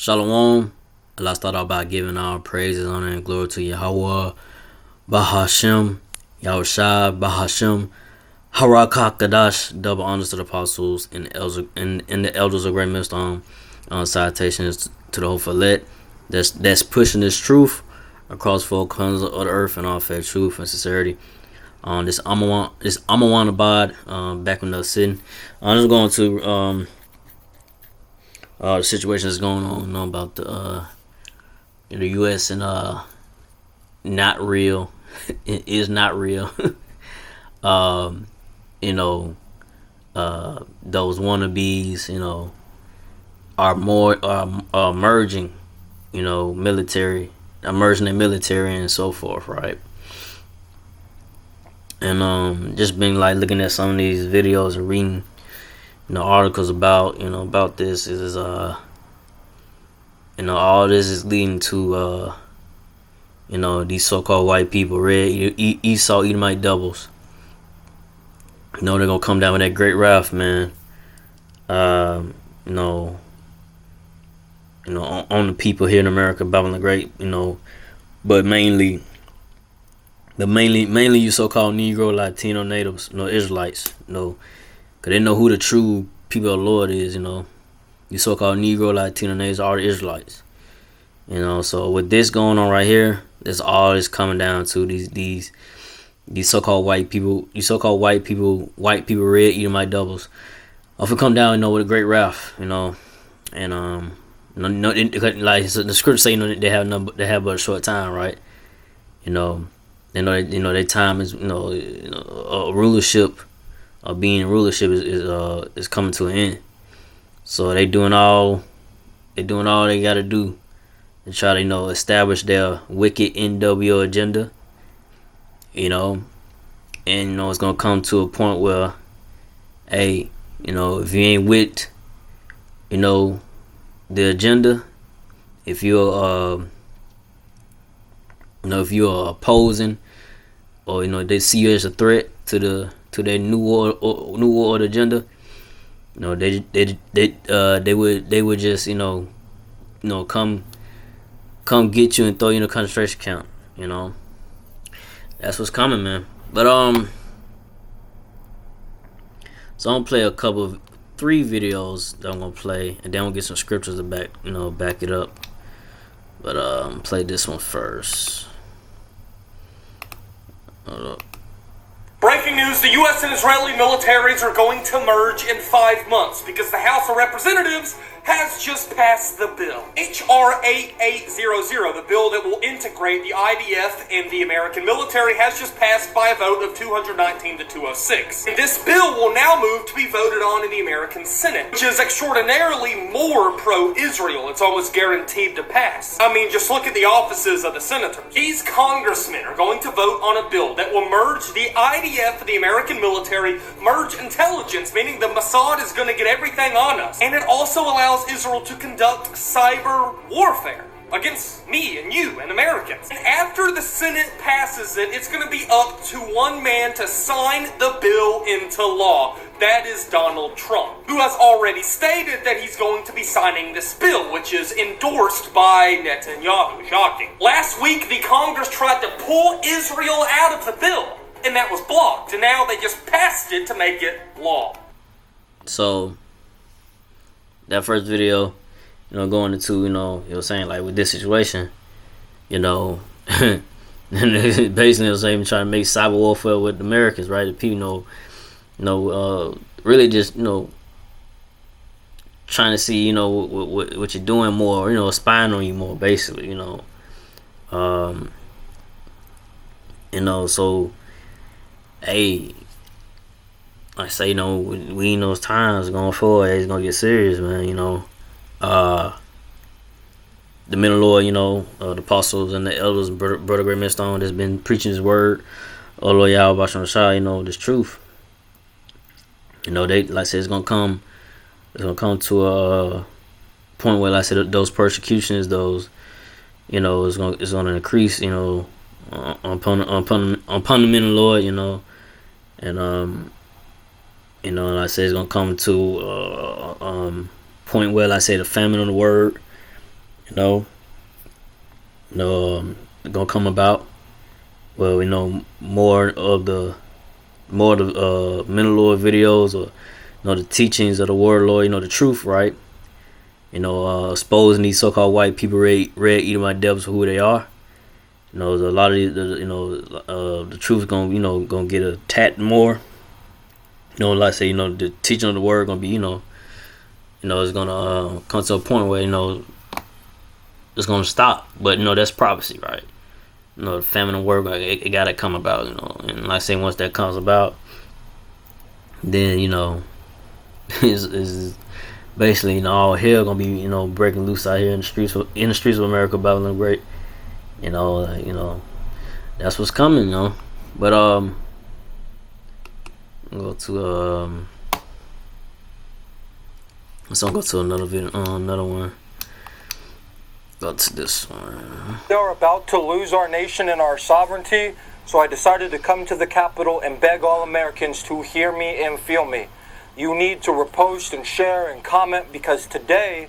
Shalom. Allah start out by giving all praises, honor, and glory to Yahweh, Bahashem, Yahushua, Bahashem, Harakah Kadash. Double honors to the apostles and the elders of Great Millstone. Citations to the whole Let that's pushing this truth across four corners of the earth and all fair truth and sincerity. This Amawanabad, back when they were sitting. I'm just going to the situation that's going on, about the U.S. and not real. It is not real. Those wannabes, are more merging, military, merging the military and so forth, right? And just been like looking at some of these videos and reading, articles about this is all this is leading to these so-called white people, red Esau Edomite doubles. They're gonna come down with that great wrath, man. On the people here in America, Babylon the Great, but mainly you so-called Negro, Latino, natives, Israelites, because they know who the true people of the Lord is, You so-called Negro, Latino, natives are the Israelites, So with this going on right here, that's all it's coming down to. These so-called white people, white people, red Edomite doubles, often come down, with a great wrath, and like the scripture say, they have but a short time, right? They know their time is, rulership, being in rulership is coming to an end. So they doing all they gotta do to try to establish their wicked NWO agenda. And it's gonna come to a point where, hey, if you ain't with the agenda, if you're if you're opposing, or they see you as a threat to their new world agenda, they would just come get you and throw you in a concentration camp. That's what's coming, man. But so I'm gonna play three videos that I'm gonna play, and then we'll get some scriptures to back it up. But play this one first. Hold up. Breaking news, the U.S. and Israeli militaries are going to merge in 5 months because the House of Representatives has just passed the bill. H.R. 8800, the bill that will integrate the IDF and the American military, has just passed by a vote of 219 to 206. And this bill will now move to be voted on in the American Senate, which is extraordinarily more pro-Israel. It's almost guaranteed to pass. I mean, just look at the offices of the senators. These congressmen are going to vote on a bill that will merge the IDF and the American military, merge intelligence, meaning the Mossad is going to get everything on us. And it also allows Israel to conduct cyber warfare against me and you and Americans. And after the Senate passes it, it's going to be up to one man to sign the bill into law. That is Donald Trump, who has already stated that he's going to be signing this bill, which is endorsed by Netanyahu. Shocking. Last week, the Congress tried to pull Israel out of the bill, and that was blocked. And now they just passed it to make it law. So that first video, going into, saying like with this situation, basically it was even trying to make cyber warfare with Americans, right? The people, really just, trying to see, what you're doing more, spying on you more, basically, so, hey, I say, we in those times going forward, it's gonna get serious, man. The men of the Lord, the apostles and the elders, brother Great Millstone, that's been preaching His word, Lord Yahweh Basham, this truth. They, like I said, it's gonna come to a point where, like I said, those persecutions, it's gonna increase, upon the men of the Lord, and like I said, it's gonna come to point where, like I say, the famine of the word, you know, gonna come about. Well, more of the Mandalore videos, or the teachings of the word Lord, the truth, right? Exposing these so-called white people, red Edomite devils, for who they are. A lot of the truth is gonna get attacked more. Like I say, the teaching of the word gonna be, it's gonna come to a point where it's gonna stop. But that's prophecy, right? The famine and word, it gotta come about, and like I say, once that comes about, then is basically all hell gonna be breaking loose out here in the streets of America, Babylon Great. That's what's coming, But go to let's go to another video, another one. Go to this one. We are about to lose our nation and our sovereignty, so I decided to come to the Capitol and beg all Americans to hear me and feel me. You need to repost and share and comment, because today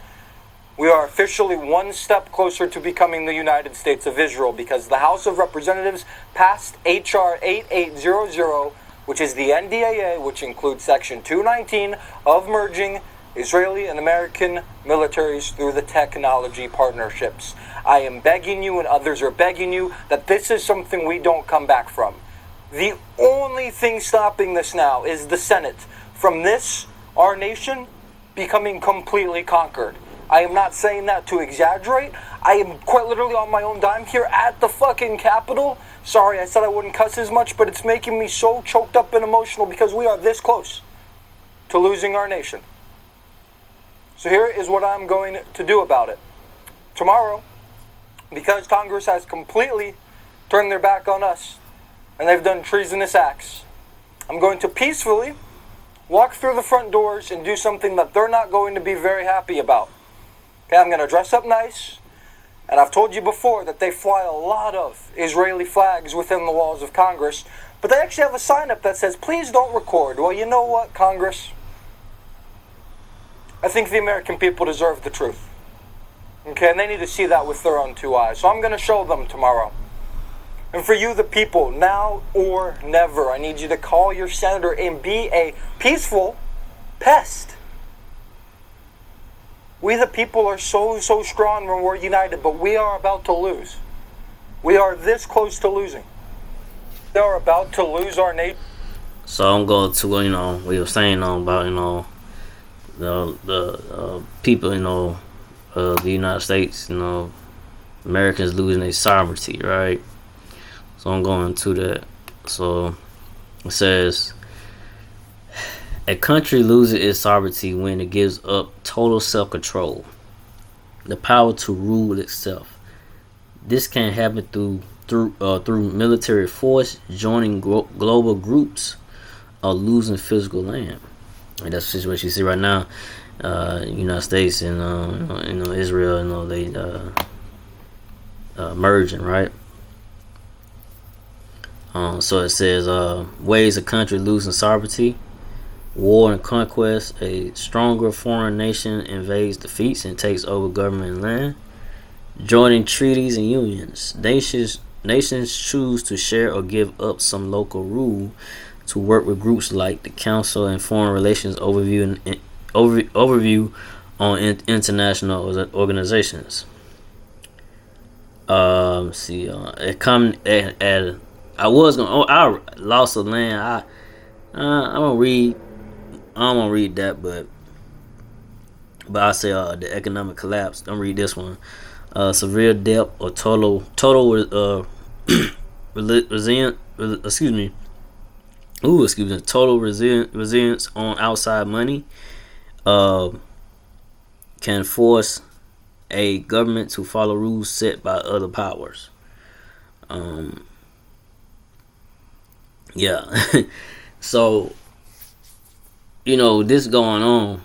we are officially one step closer to becoming the United States of Israel, because the House of Representatives passed H.R. 8800, which is the NDAA, which includes Section 219 of merging Israeli and American militaries through the technology partnerships. I am begging you, and others are begging you, that this is something we don't come back from. The only thing stopping this now is the Senate. From this, our nation becoming completely conquered. I am not saying that to exaggerate. I am quite literally on my own dime here at the fucking Capitol. Sorry, I said I wouldn't cuss as much, but it's making me so choked up and emotional because we are this close to losing our nation. So here is what I'm going to do about it. Tomorrow, because Congress has completely turned their back on us and they've done treasonous acts, I'm going to peacefully walk through the front doors and do something that they're not going to be very happy about. Okay, I'm going to dress up nice, and I've told you before that they fly a lot of Israeli flags within the walls of Congress, but they actually have a sign up that says, please don't record. Well, you know what, Congress? I think the American people deserve the truth. Okay, and they need to see that with their own two eyes. So I'm going to show them tomorrow. And for you, the people, now or never, I need you to call your senator and be a peaceful pest. We, the people, are so strong when we're united, but we are about to lose. We are this close to losing. We are about to lose our nation. So I'm going to, we were saying about, the people, of the United States, Americans losing their sovereignty, right? So I'm going to that. So it says, a country loses its sovereignty when it gives up total self-control, the power to rule itself. This can happen through military force, joining global groups, or losing physical land. And that's just what you see right now. United States and Israel, they merging, right? So it says, ways a country losing sovereignty: war and conquest. A stronger foreign nation invades, defeats, and takes over government and land. Joining treaties and unions. Nations choose to share or give up some local rule to work with groups like the Council and Foreign Relations overview on international organizations. I lost of land. I'm gonna read. I don't want to read that, but I say the economic collapse. Don't read this one. Severe debt or total total resilience on outside money can force a government to follow rules set by other powers. So this going on.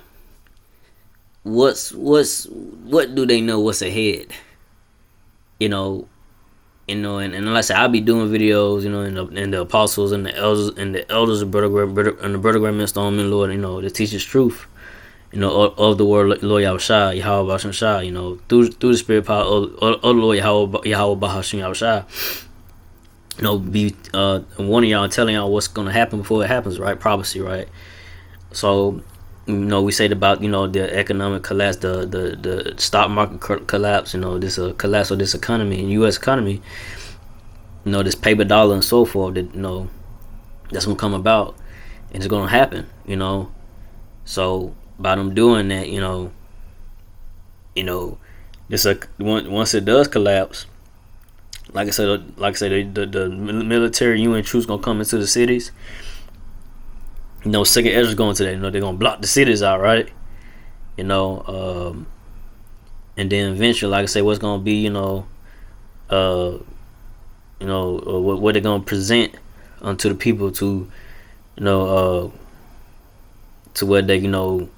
What do they know what's ahead? And like I said, I'll be doing videos, and the apostles and the elders of Brother Graham and the Brother Graham and Stone, Lord, to teach His truth. you know, of the word Lord Yahushua, Yahweh Bashim Shah, you know, through the spirit power of the Lord Yahweh Bashim Yahushua, you know, be warning y'all and telling y'all what's gonna happen before it happens, right? Prophecy, right? So, you know, we said about, you know, the economic collapse, the stock market collapse, you know, this collapse of this economy, in U.S. economy, you know, this paper dollar and so forth, that, you know, that's gonna come about, and it's gonna happen, you know. So by them doing that, you know, this once it does collapse, like I said, the military UN troops gonna come into the cities. You know, Second Ezra's going to that. You know, they're gonna block the cities out, right? You know, and then eventually, like I say, what's gonna be, you know, what they're gonna present unto the people to, you know, to where they, you know,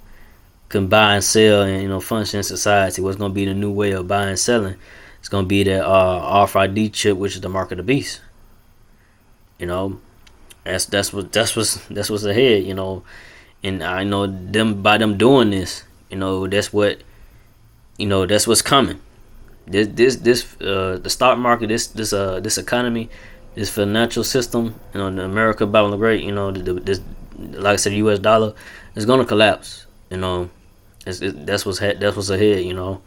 can buy and sell and, you know, function in society. What's gonna be the new way of buying and selling? It's gonna be that RFID chip, which is the mark of the beast. You know, that's what's ahead. You know, and I know them by them doing this. You know, that's what's coming. The stock market, this economy, this financial system, you know, the America Babylon the Great, you know, this, like I said, the U.S. dollar is gonna collapse. You know, that's what's ahead. You know,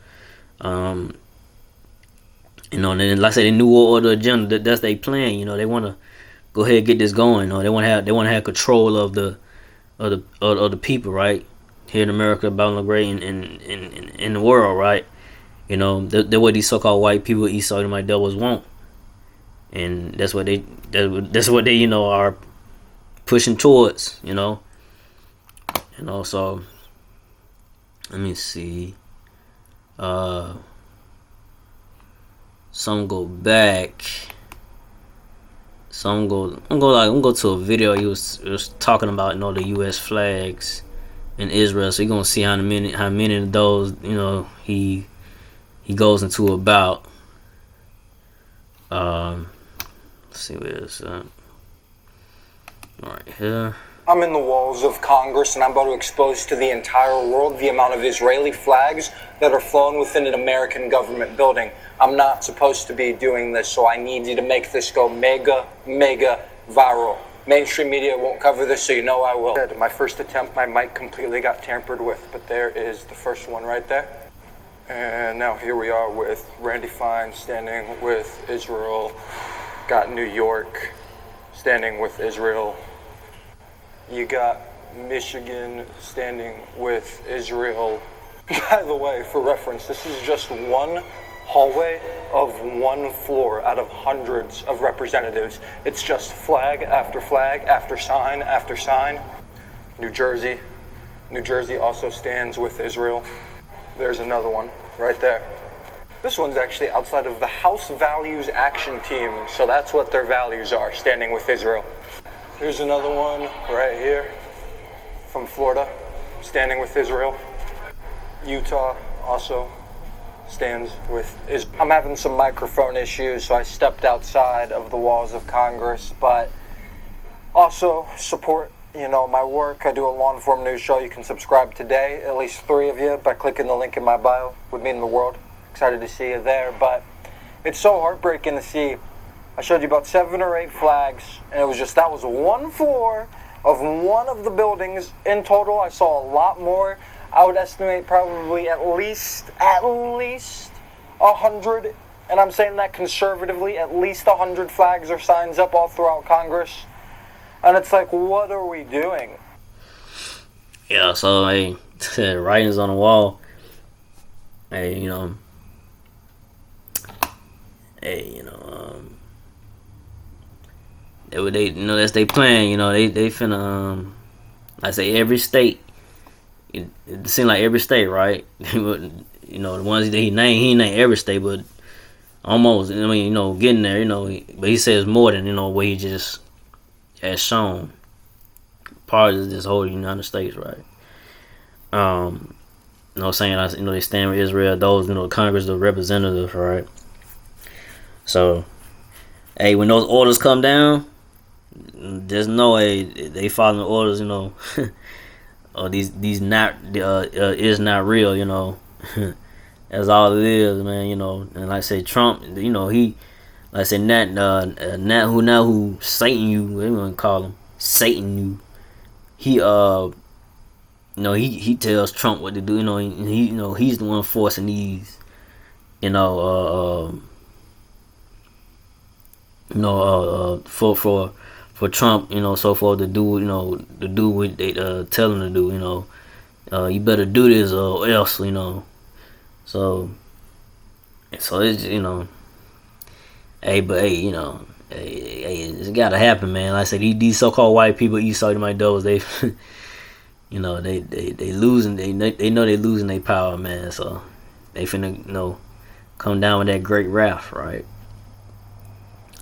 you know, and then, like I said, the New World Order agenda. That's they plan. You know, they want to go ahead and get this going. You know, they want to have control of the people, right? Here in America, Babylon the Great, in the world, right? You know, they're what these so-called white people, Esau, and my devils want, and that's what they you know are pushing towards. You know, so let me see. Some go back. I'm go to a video. He was talking about, you know, the U.S. flags in Israel. So you're gonna see how many of those, you know, he goes into about. Let's see where it's at. Right here. I'm in the walls of Congress, and I'm about to expose to the entire world the amount of Israeli flags that are flown within an American government building. I'm not supposed to be doing this, so I need you to make this go mega, mega viral. Mainstream media won't cover this, so you know I will. My first attempt, my mic completely got tampered with, but there is the first one right there. And now here we are with Randy Fine standing with Israel. Got New York standing with Israel. You got Michigan standing with Israel. By the way, for reference, this is just one hallway of one floor out of hundreds of representatives. It's just flag after flag after sign after sign. New Jersey also stands with Israel. There's another one right there. This one's actually outside of the House Values Action Team, so that's what their values are, standing with Israel. Here's another one right here from Florida, standing with Israel. Utah also stands with Israel. I'm having some microphone issues, so I stepped outside of the walls of Congress, but also support, you know, my work. I do a long-form news show. You can subscribe today, at least 3 of you, by clicking the link in my bio. Would mean the world. Excited to see you there, but it's so heartbreaking to see. I showed you about 7 or 8 flags, and that was one floor of one of the buildings. In total, I saw a lot more. I would estimate probably at least 100, and I'm saying that conservatively, at least 100 flags or signs up all throughout Congress. And it's like, what are we doing? Yeah, so, hey, writings on the wall. Hey, you know, they you know, that's they plan. You know, they finna I say every state. It seems like every state, right? You know, the ones that he named every state, but almost. I mean, you know, getting there. You know, but he says more than, you know, what he just has shown. Part of this whole United States, right? You know, saying, you know, they stand with Israel. Those, you know, Congress, the representatives, right? So, hey, when those orders come down, there's no way they following the orders, you know. these not is not real, you know. That's all it is, man, you know. And like I say, Trump, you know, he, like I say, who Satan, you, what you want to call him, Satan, you. He you know, he tells Trump what to do, you know. He, you know, he's the one forcing these, you know, for Trump, you know, so forth to do, you know, to do what they tell him to do, you know. You better do this or else, you know. So it's, you know, hey, you know, hey, it's gotta happen, man. Like I said, these so-called white people, you saw my those, they, you know, they losing, they know they losing their power, man. So they finna, you know, come down with that great wrath, right?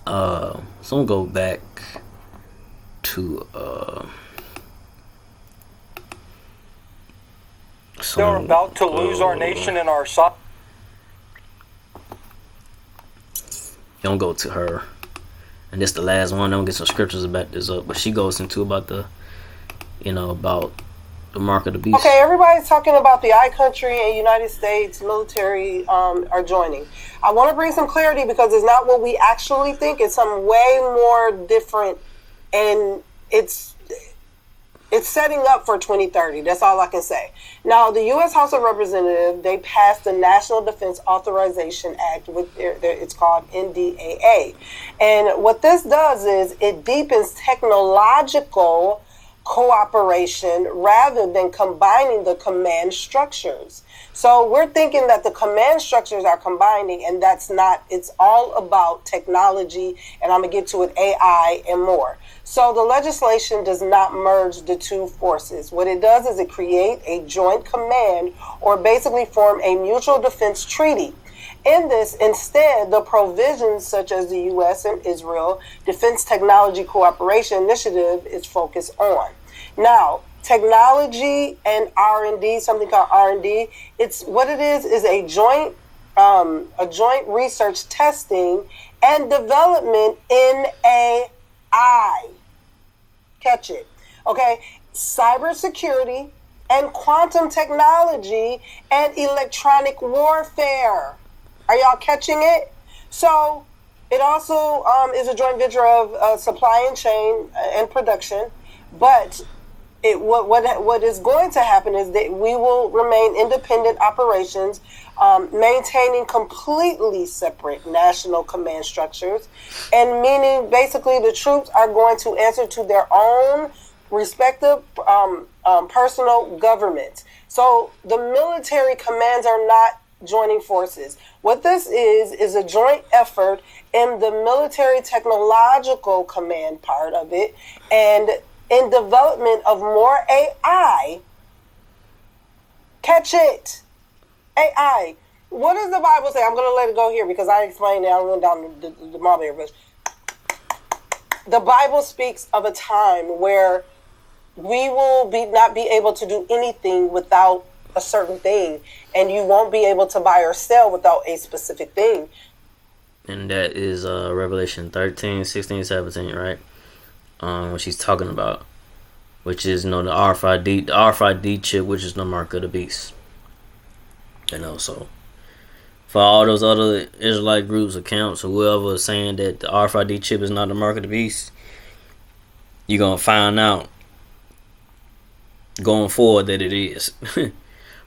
So I'm gonna go back to They're about to lose our nation and our sovereignty. Don't go to her, and this the last one. I'm gonna get some scriptures about this up, but she goes into about the, you know, about the mark of the beast. Okay, everybody's talking about the I country and United States military are joining. I want to bring some clarity because it's not what we actually think. It's something way more different, and it's setting up for 2030. That's all I can say. Now, the U.S. House of Representatives, they passed the National Defense Authorization Act, with it's called NDAA. And what this does is it deepens technological cooperation rather than combining the command structures. So we're thinking that the command structures are combining, and that's not. It's all about technology, and I'm going to get to it, AI and more. So the legislation does not merge the two forces. What it does is it creates a joint command, or basically form a mutual defense treaty. In this, instead, the provisions such as the U.S. and Israel Defense Technology Cooperation Initiative is focused on. Now, technology and R&D, something called R&D, it's what it is a joint research, testing, and development in AI. Catch it. Okay, cybersecurity and quantum technology and electronic warfare. Are y'all catching it? So it also is a joint venture of supply and chain and production, but what is going to happen is that we will remain independent operations, maintaining completely separate national command structures, and meaning basically the troops are going to answer to their own respective personal governments. So the military commands are not joining forces. What this is a joint effort in the military technological command part of it, and in development of more AI. Catch it. AI. What does the Bible say? I'm going to let it go here because I explained it. I went down the mulberry bush. The Bible speaks of a time where we will not be able to do anything without a certain thing, and you won't be able to buy or sell without a specific thing. And that is Revelation 13, 16, 17, right? What she's talking about, which is, you know, the RFID chip, which is the mark of the beast. You know, so for all those other Israelite groups, accounts, or whoever is saying that the RFID chip is not the mark of the beast, you're gonna find out going forward that it is.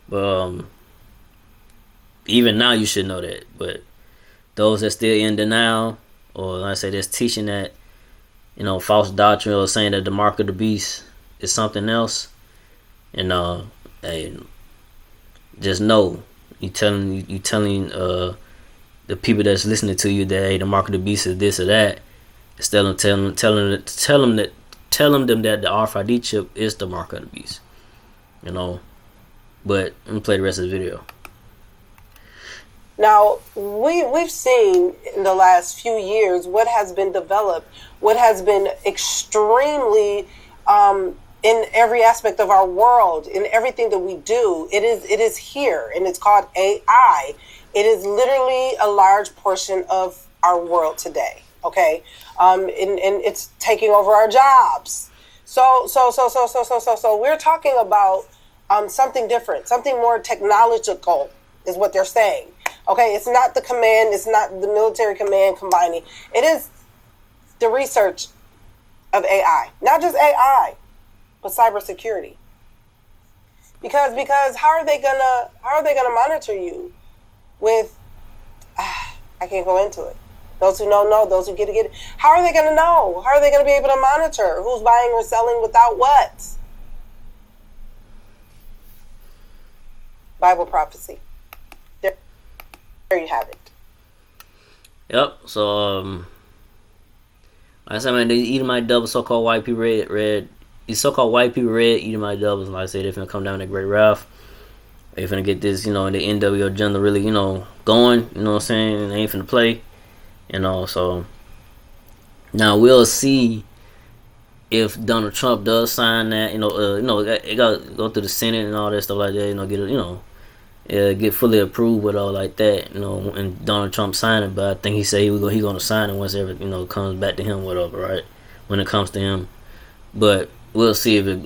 But even now you should know that. But those that still in denial, or like I say, that's teaching that, you know, false doctrine, or saying that the mark of the beast is something else, and hey, just know you telling the people that's listening to you that, hey, the mark of the beast is this or that. Instead of tell them that the RFID chip is the mark of the beast, you know. But let me play the rest of the video. Now, we've seen in the last few years what has been developed, what has been extremely in every aspect of our world, in everything that we do. It is here, and it's called AI. It is literally a large portion of our world today. Okay, and it's taking over our jobs. So we're talking about something different, something more technological is what they're saying. Okay, it's not the command, it's not the military command combining. It is the research of AI, not just AI, but cybersecurity. Because how are they gonna monitor you with? I can't go into it. Those who know, those who get it. How are they going to know? How are they going to be able to monitor who's buying or selling without what? Bible prophecy. There you have it. Yep. So, like I said, man, these Edomite doubles, so-called white people, red. These so-called white people, red Edomite doubles. Like I said, they're finna come down to Great Wrath. They finna get this, the NWO agenda really, going. You know what I'm saying? And they ain't finna play. So now we'll see if Donald Trump does sign that. It got to go through the Senate and all that stuff like that. Get fully approved with all like that. And Donald Trump sign it. But I think he said he gonna sign it once everything comes back to him, whatever. Right, when it comes to him. But we'll see if it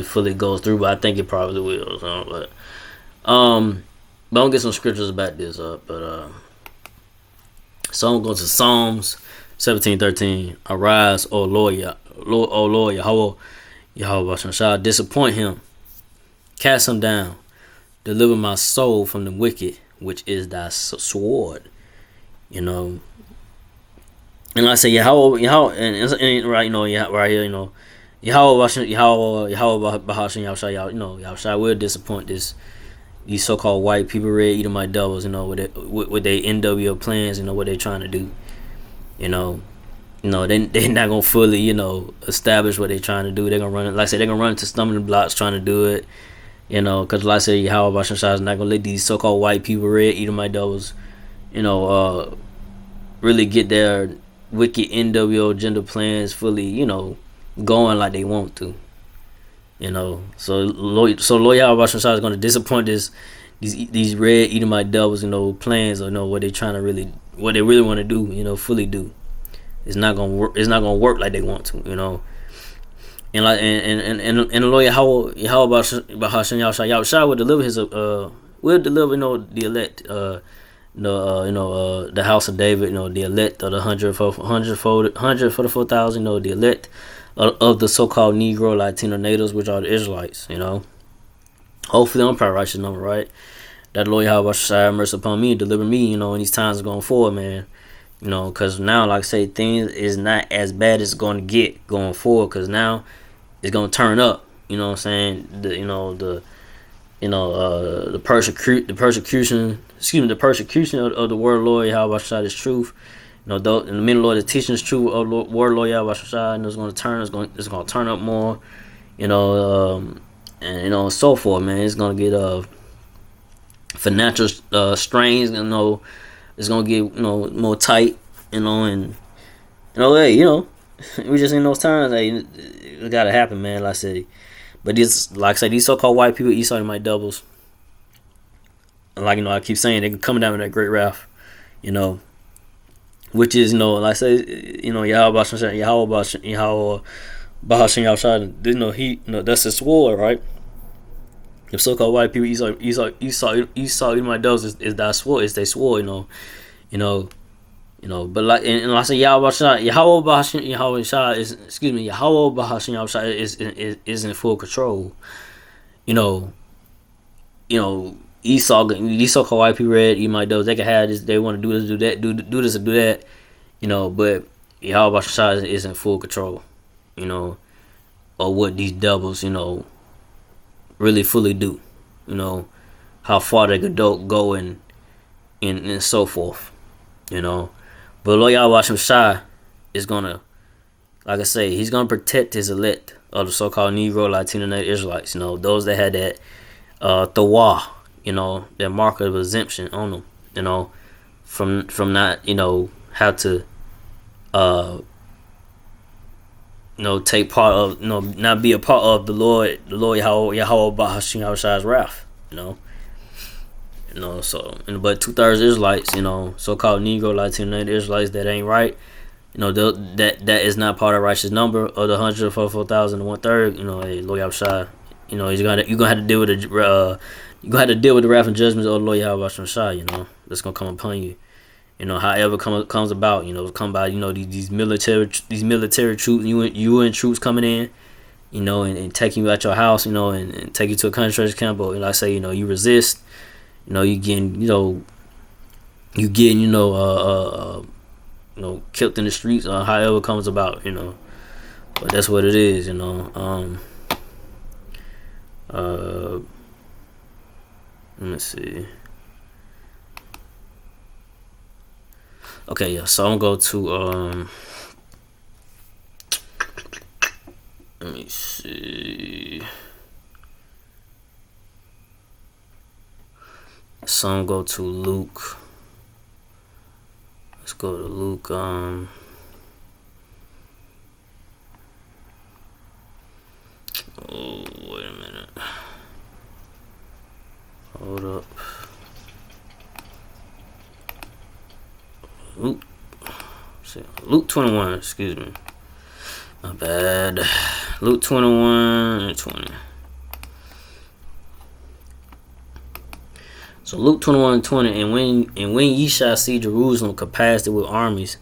fully goes through. But I think it probably will. But I'm gonna get some scriptures about this up. So I'm going to Psalms 17:13. Arise, O Lord, Yahweh shall disappoint him, cast him down, deliver my soul from the wicked, which is thy sword. And I say Yahweh, and right, right here, Yahweh Bahashem Yahshua will disappoint these so-called white people, red Edomite devils, with their NWO plans, what they're trying to do. They're not gonna fully, establish what they're trying to do. They're gonna run it, like I said, they're gonna run into stumbling blocks trying to do it. Because like I said, Yahweh Bashar is not gonna let these so-called white people, red Edomite devils, really get their wicked NWO agenda plans fully, going like they want to. So Lord Yahweh is going to disappoint these red Edomite devils, plans, or what they trying to what they really want to do, fully do. It's not gonna work. It's not gonna work like they want to, And like and the Lord Yahweh Yahshua will deliver the elect, the house of David, the elect of the 100 for the 4,000, the elect of the so-called Negro Latino natives, which are the Israelites. Hopefully I'm probably righteous number, right? That Lord Yahweh have mercy upon me and deliver me, in these times going forward, man. Because now, like I say, things is not as bad as it's going to get going forward. Because now it's going to turn up. You know what I'm saying? The persecution of the word Lord Yahweh is truth. And the minute Lord is teaching us truth of the word Lord Yahweh, and it's going to turn up more. And so forth, man. It's going to get financial strains. It's going to get more tight. And hey, we just in those times. Hey, it got to happen, man. Like I said. But like I said, these so-called white people, Esau and my doubles. Like I keep saying, they can come down with that great wrath, which is like I say, Yahweh Bahashem Yahshua, he, that's his sword, right? The so-called white people, Esau and my doubles is that sword, is their sword, But like, and like I say, Yahweh Bahashem Yahshua is in full control, Esau, these so-called white people, red Edomite devils, they can have this, they want to do this, do that, do this or do that, but Yahweh Bashar is in full control, or what these devils, really fully do, how far they could go and so forth, But Lord Yahweh Bashar is gonna, like I say, he's gonna protect his elect of the so-called Negro Latino Israelites, those that had that Tawah, that mark of exemption on them, from not, have to, take part of, not be a part of the Lord Yahweh Bahashem Yahshua's wrath, So, but 2/3 Israelites, so-called Negro Latino Israelites that ain't right, You know, that is not part of righteous number of the 144,000 and 1/3. You know, hey, Lord Yahushua, you know, you're gonna have to deal with the you gonna have to deal with the wrath and judgments of the Lord Yahushua. You know, that's gonna come upon you. You know, however comes about. You know, come by. You know, these military troops, UN troops coming in. You know, and taking you out your house. You know, and take you to a concentration camp. But like I say, you know, you resist. You know, you getting killed in the streets or however it comes about, you know. But that's what it is, you know. Let me see. Okay, yeah, so I'm gonna go to let me see. So I'm gonna go to Luke. Let's go to Luke. Oh, wait a minute. Hold up. Luke 21. Excuse me. My bad. Luke 21 and 20. So Luke 21 and 20, and when ye shall see Jerusalem compassed with armies,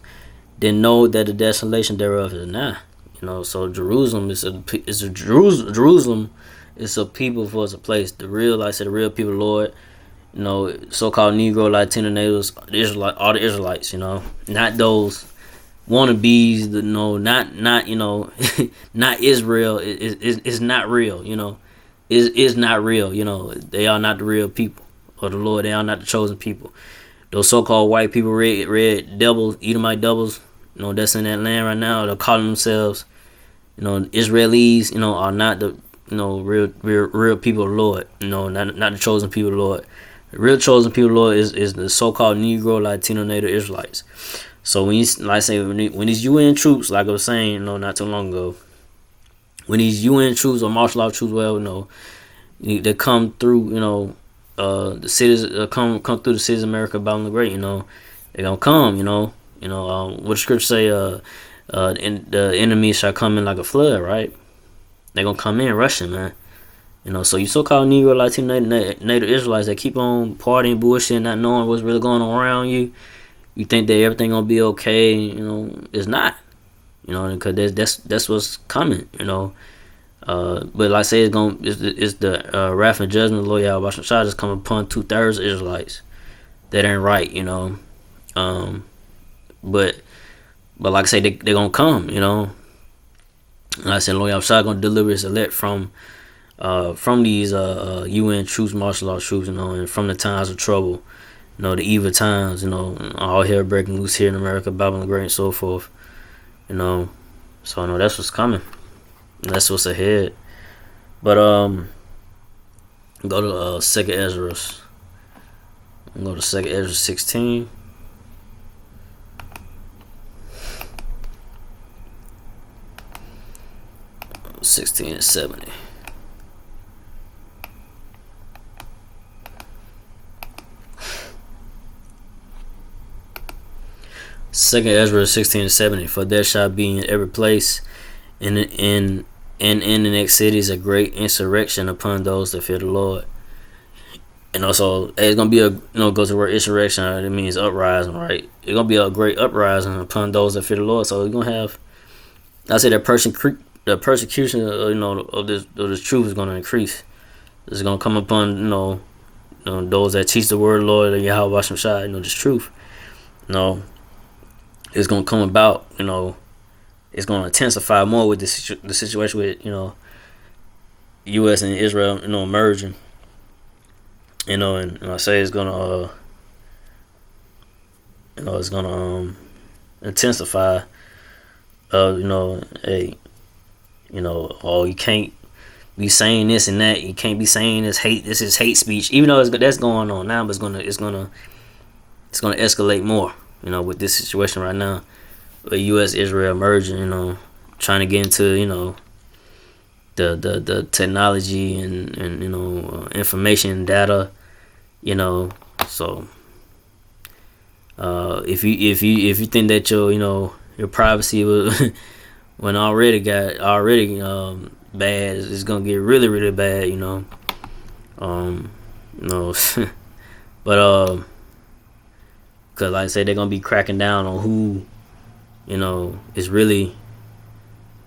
then know that the desolation thereof is nigh. You know, so Jerusalem is a people for us a place. The real, like I said, the real people, Lord. You know, so-called Negro, Latino natives, all the Israelites. You know, not those wannabes. Not you know, not Israel. It's not real. You know, is not real. You know, they are not the real people. Or the Lord, they are not the chosen people. Those so-called white people, red devils, Edomite devils, you know, that's in that land right now. They're calling themselves, you know, Israelis. You know, are not the, you know, real people of the Lord. You know, not the chosen people of the Lord. The real chosen people of the Lord is the so-called Negro, Latino, Native Israelites. So when these UN troops, like I was saying, you know, not too long ago, when these UN troops or martial law troops, well, you know, they come through, you know. The cities come through the cities of America, Babylon the Great. You know, they're gonna come. You know, what the scripture say. The enemy shall come in like a flood. Right? They're gonna come in rushing, man. You know, so you so-called Negro, Latino, Native Israelites that keep on partying, bullshit, not knowing what's really going on around you. You think that everything gonna be okay? You know, it's not. You know, because that's what's coming. You know. But like I say, it's the wrath and judgment of the Lord Yahweh Shah just come upon 2/3 of Israelites. That ain't right, you know. But like I say, they gonna come, you know. And like I said, Lord Yahweh Shah gonna deliver his elect from these UN troops, martial law troops, you know, and from the times of trouble, you know, the evil times, you know, all hell breaking loose here in America, Babylon the Great, and so forth, you know. So I know that's what's coming. That's what's ahead. But go to Second Ezra. Go to Second Ezra 16. And 70. Second Ezra 16 and 70. For there shall be in every place in the next cities a great insurrection upon those that fear the Lord. And also, it's gonna be go to the word insurrection. It means uprising, right? It's gonna be a great uprising upon those that fear the Lord. So you're gonna have, I say, the persecution, of this truth is gonna increase. It's gonna come upon, those that teach the word of the Lord, and Yahweh Hashem Shai, this truth. It's gonna come about, it's going to intensify more with the situation with, U.S. and Israel, merging. And I say it's going to, it's going to intensify. Hey, you can't be saying this and that. You can't be saying this hate. This is hate speech. Even though that's going on now, but it's going to escalate more. With this situation right now. U.S. Israel merging, trying to get into the technology and information and data, so if you think that your your privacy was when already bad. It's gonna get really really bad. But cause like I said, they're gonna be cracking down on who is really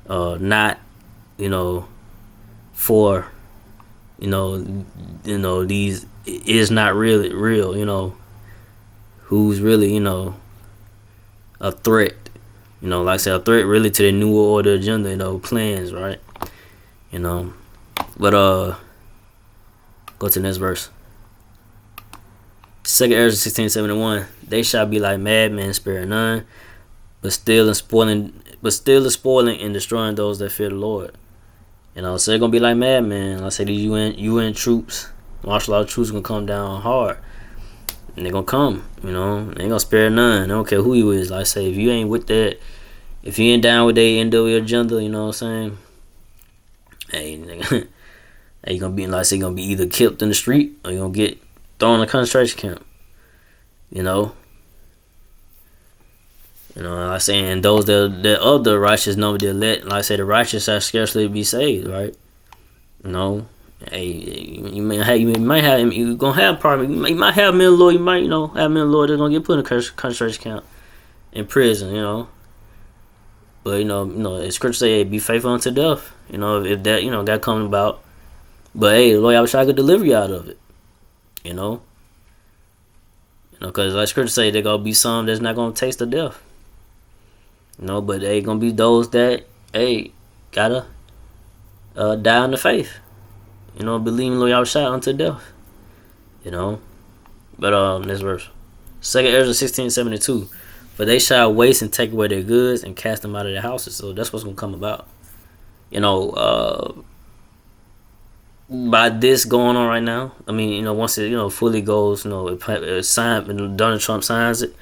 not for these is not really real. Who's really a threat. Like I said, a threat really to the New Order agenda, plans, right? But go to the next verse. Second Ezra 16:71. They shall be like madmen, sparing none, but still spoiling and destroying those that fear the Lord. So they're gonna be like madmen. Like I said, these UN troops, martial law troops, gonna come down hard. And they're gonna come, they ain't gonna spare none. They don't care who you is. Like I say, if you ain't with that, if you ain't down with their NWO agenda, you know what I'm saying? Hey, nigga, you gonna be, like I say, gonna be either killed in the street or you gonna get thrown in a concentration camp. Like I say, and those that of the righteous know the elect, like I say, the righteous shall scarcely be saved, right? Hey, you might have you gonna have problem. You might have men law. You might have men law that's gonna get put in a concentration camp, in prison. But as Scripture say, hey, be faithful unto death. If that that coming about. But hey, the Lord, I wish I could deliver you out of it. Because like Scripture say, there gonna be some that's not gonna taste of death. But they gonna be those that gotta die in the faith. Believing Lord Yahushua unto death. But next verse. 2 Ezra 16:72. For they shall waste and take away their goods and cast them out of their houses. So that's what's gonna come about. By this going on right now, I mean, once it fully goes, it's signed, and Donald Trump signs it.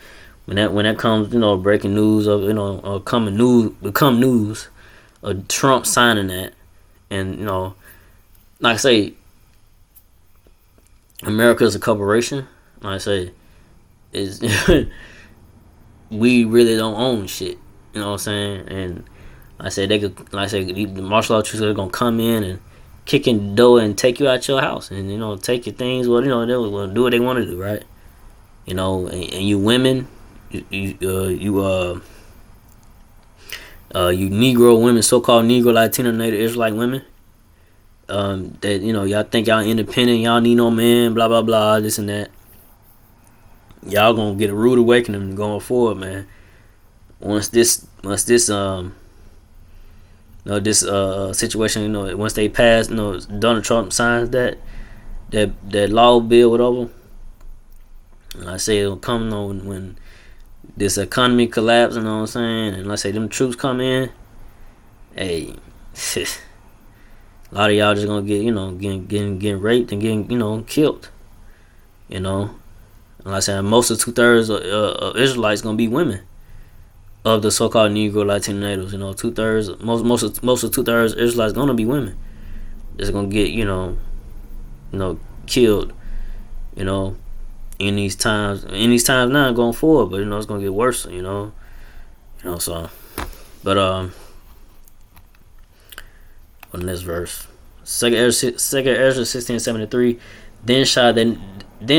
When that comes, breaking news of become news of Trump signing that, and like I say, America is a corporation. Like I say, is we really don't own shit. You know what I'm saying? And like I said, the martial law troops are gonna come in and kick in the door and take you out your house and take your things. Well, they will do what they want to do, right? And you women, you Negro women, so-called Negro, Latino, Native Israelite women. That y'all think y'all independent, y'all need no man, blah blah blah, this and that. Y'all gonna get a rude awakening going forward, man. Once this situation, once they pass, Donald Trump signs that law bill, whatever. And I say it'll come when this economy collapse, you know what I'm saying? And I say them troops come in, hey. A lot of y'all just gonna get, getting raped and getting, killed. And like I said, most of 2/3 of Israelites gonna be women of the so-called Negro, Latino, natives. 2/3, most of 2/3 Israelites gonna be women. Just gonna get, killed. In these times now going forward, but it's gonna get worse. So, but on the next verse, 2 Ezra 16:73. Then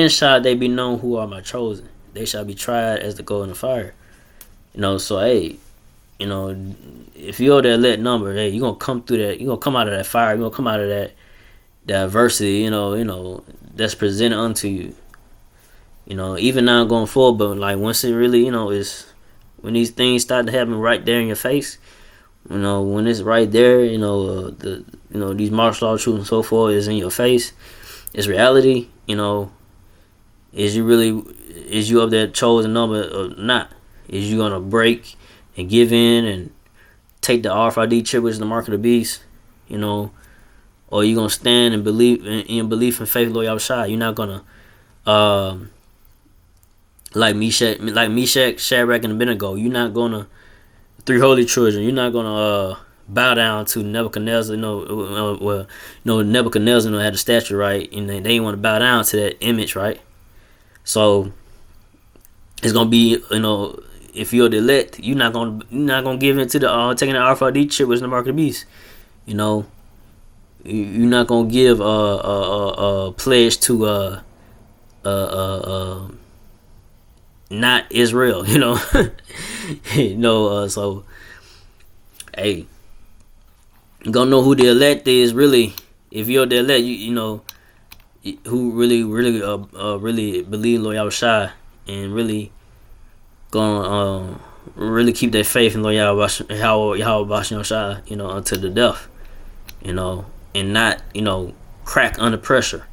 shall they be known who are my chosen. They shall be tried as the gold in the fire. So hey, if you're the elect number, hey, you're gonna come through that. You're gonna come out of that fire. You're gonna come out of that adversity. That's presented unto you. Even now going forward, but like once it really, is when these things start to happen right there in your face. When it's right there, these martial law troops and so forth is in your face. It's reality. Is you of that chosen number or not? Is you gonna break and give in and take the RFID chip, which is the mark of the beast? Or you gonna stand and believe in belief and faith, Lord Yahushua? You're not gonna like Meshach, Shadrach, and Abednego. You're not gonna three holy children. You're not gonna bow down to Nebuchadnezzar. Nebuchadnezzar had a statue, right? And they didn't want to bow down to that image, right? So it's gonna be, if you're the elect, you're not gonna give in to the taking the RFID chip was the mark of the beast. You know, you're not gonna give a pledge to not Israel. You know, so hey, you gonna know who the elect is really. If you're the elect, you know who really believe in Lord Yahushua and really gonna really keep their faith in Lord Yahushua, you know, unto the death, you know, and not, you know, crack under pressure,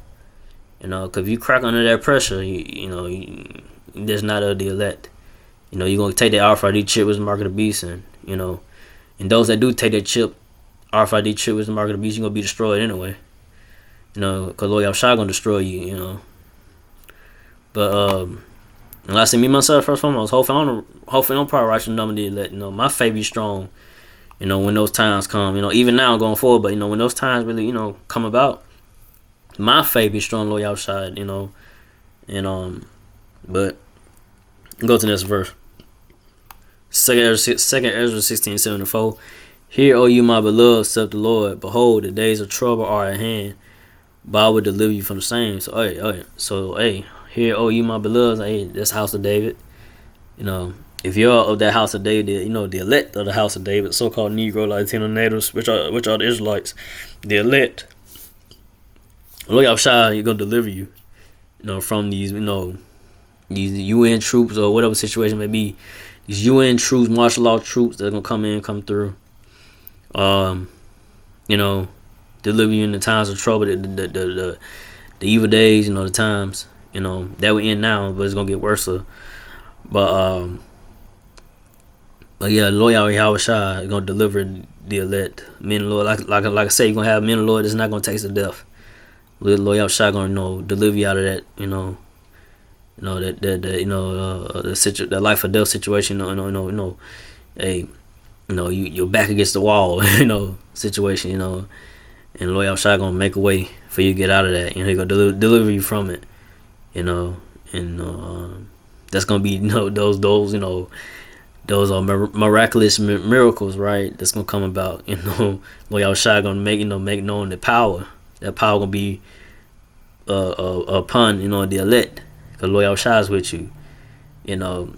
you know, because if you crack under that pressure, you know, that's not of the elect. You know, you're gonna take that RFID chip as the mark of the beast, and you know, and those that do take that chip, RFID chip as the mark of the beast, you're gonna be destroyed anyway. You know, because Lord Yahushua gonna destroy you, you know. But and like I said, me myself, first and foremost, hopefully I'm probably righteous number to let, you know, my faith be strong, you know, when those times come, you know, even now going forward, but you know, when those times really, you know, come about, my faith be strong, Lord Yahushua, you know. And but go to the next verse. Second Ezra 16:74. Hear, O you my beloved, saith the Lord, behold, the days of trouble are at hand, but I will deliver you from the same. So hey, hear, O you my beloved, hey, that's house of David. You know, if you're of that house of David, you know, the elect of the house of David, so-called Negro Latino natives, which are the Israelites, the elect, Lord Yahushua, you're gonna deliver you, you know, from these, you know, these UN troops or whatever situation may be, these UN troops, martial law troops that are gonna come through, you know, deliver you in the times of trouble, the evil days, you know, the times, you know, that we in now, but it's gonna get worse. But yeah, Lord Yahushua is gonna deliver the elect, men of the Lord. Like I say, you're gonna have men of the Lord that's not gonna taste of death. Lord Yahushua gonna, you know, deliver you out of that, you know, the life or death situation, hey, you know, you're back against the wall, you know, situation, you know, and Lord Yahushua gonna make a way for you to get out of that. You know, he gonna deliver you from it, you know, and that's gonna be, you know, those you know, those are miraculous miracles, right? That's gonna come about, you know. Lord Yahushua gonna make known the power. That power gonna be upon, you know, the elect, because Lord Yahushua is with you, you know.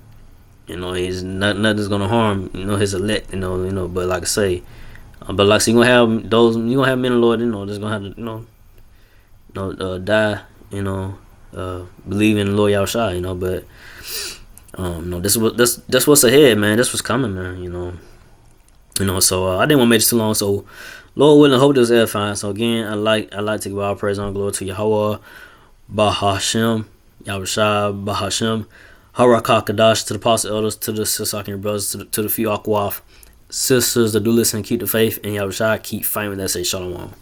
You know, he's nothing's gonna harm, you know, his elect, you know. But like I say, you're gonna have those, you're gonna have men of the Lord, you know, that's gonna have to, you know, die, you know, believe in the Lord Yahushua, you know. But no, that's what's ahead, man. That's what's coming, man. You know. So I didn't want to make it too long. So Lord willing, hope this is edifying. So again, I like to give all praise and glory to Yahweh, Bahashem, Yahushua, Bahashem, Harakah Kadash, to the apostle elders, to the sisters, brothers, to the few Akwaf sisters that do listen and keep the faith, and Yahushua keep fighting. That say Shalom.